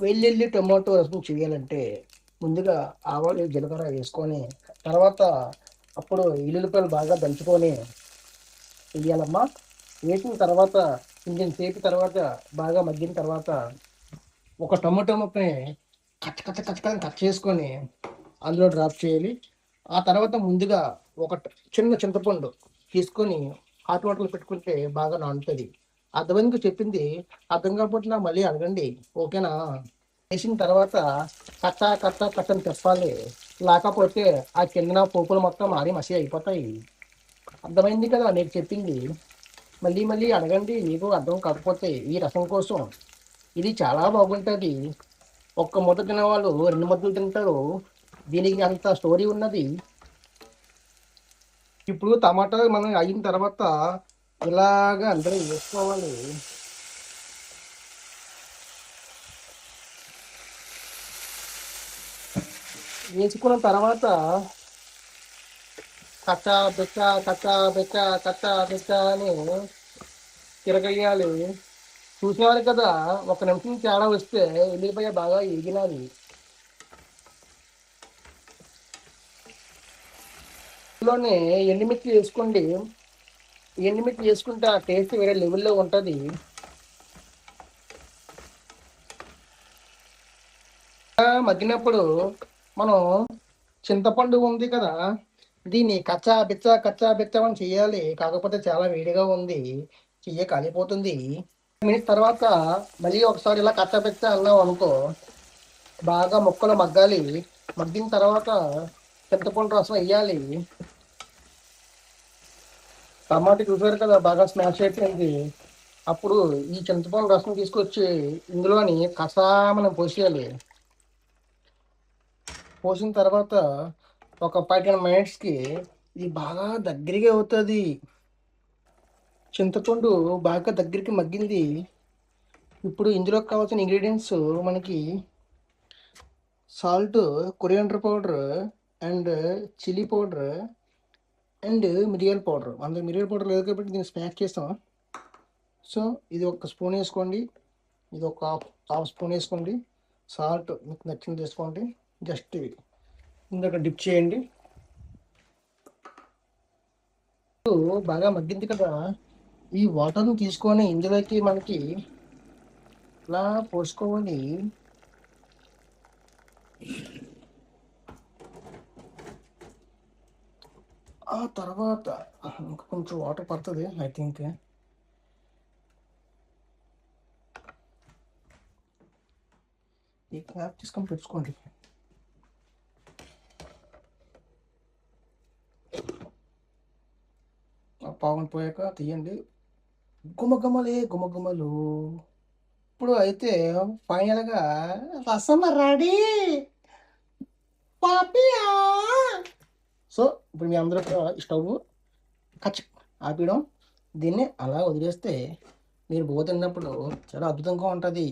వెల్లుల్లి టొమాటో రసం చేయాలంటే ముందుగా ఆవాలు జీలకర్ర వేసుకొని తర్వాత అప్పుడు ఎల్లుల్లిపాయలు బాగా దంచుకొని వేయాలమ్మా. వేసిన తర్వాత కొంచెం సేపు తర్వాత బాగా మగ్గిన తర్వాత ఒక టొమాటో ముక్కని కచ్చ చేసుకొని అందులో డ్రాప్ చేయాలి. ఆ తర్వాత ముందుగా ఒక చిన్న చింతపండు తీసుకొని హాట్ వాటర్లో పెట్టుకుంటే బాగా నానుతుంది. అర్థమైందికి చెప్పింది. అర్థం కాకపోతే నాకు మళ్ళీ అడగండి. ఓకేనా? వేసిన తర్వాత కచ్చని చెప్పాలి. లేకపోతే ఆ కిందన పోపులు మొత్తం మారి మసి అయిపోతాయి. అర్థమైంది కదా నీకు చెప్పింది? మళ్ళీ మళ్ళీ అడగండి మీకు అర్థం కాకపోతే. ఈ రసం కోసం ఇది చాలా బాగుంటుంది. ఒక్క ముద్ద తినేవాళ్ళు 2 ముద్దలు తింటారు. దీనికి అంత స్టోరీ ఉన్నది. ఇప్పుడు టమాటా మనం అయిన తర్వాత ఇలాగ అందరూ వేసుకోవాలి. వేసుకున్న తర్వాత కచ్చా బిచ్చ కచ్చా బిచ్చ కచ్చా బిచ్చ అని తిరగేయాలి. చూసేవారు కదా, ఒక నిమిషం తేడా వస్తే ఎల్లిపాయ బాగా ఎగినాలి. ఇందులోనే ఎండుమిర్చి వేసుకోండి. ఎండుమిర్చి వేసుకుంటే ఆ టేస్ట్ వేరే లెవెల్లో ఉంటుంది. మగ్గినప్పుడు మనం చింతపండు ఉంది కదా, దీన్ని కచ్చా బిచ్చా అని చేయాలి. కాకపోతే చాలా వేడిగా ఉంది, చెయ్య కాలిపోతుంది. మినిట్స్ తర్వాత మళ్ళీ ఒకసారి ఇలా కచ్చా బిచ్చా అన్నాం అనుకో, బాగా ముక్కలు మగ్గాలి. మగ్గిన తర్వాత చింతపండు రసం వేయాలి. టమాటా చూసారు కదా బాగా స్మాష్ అయిపోయింది. అప్పుడు ఈ చింతపండు రసం తీసుకొచ్చి ఇందులోని కసామని పోసేయాలి. పోసిన తర్వాత ఒక 5-10 మినిట్స్కి ఇది బాగా దగ్గరగా అవుతుంది. చింతపండు బాగా దగ్గరికి మగ్గింది. ఇప్పుడు ఇందులోకి కావాల్సిన ఇంగ్రీడియంట్స్ మనకి salt, coriander powder and chilli powder and మిరియాల పౌడర్. అందులో మిరియాల పౌడర్ లేదు కాబట్టి దీన్ని స్మాష్ చేస్తాం. సో ఇది ఒక స్పూన్ వేసుకోండి, ఇది ఒక హాఫ్ స్పూన్ వేసుకోండి. సాల్ట్ మీకు నచ్చింది వేసుకోండి. జస్ట్ ఇవి ఇందాక డిప్ చేయండి. బాగా మగ్గింది కదా, ఈ వాటర్ని తీసుకొని ఇందులోకి మనకి ఇలా పోసుకోవాలి. ఆ తర్వాత ఇంకా కొంచెం వాటర్ పడుతుంది ఐ థింక్. ఈ క్యాప్ తీసుకొని పెట్టుకోండి. పావును పోయాక తీయండి. గుమగుమలే గుమగుమలు. ఇప్పుడు అయితే ఫైనల్గా రసం రెడీ పాపియా. సో ఇప్పుడు మీ అందరూ స్టవ్ కచ్ ఆపేయడం, దీన్ని అలా వదిలేస్తే మీరు తిన్నప్పుడు చాలా అద్భుతంగా ఉంటుంది.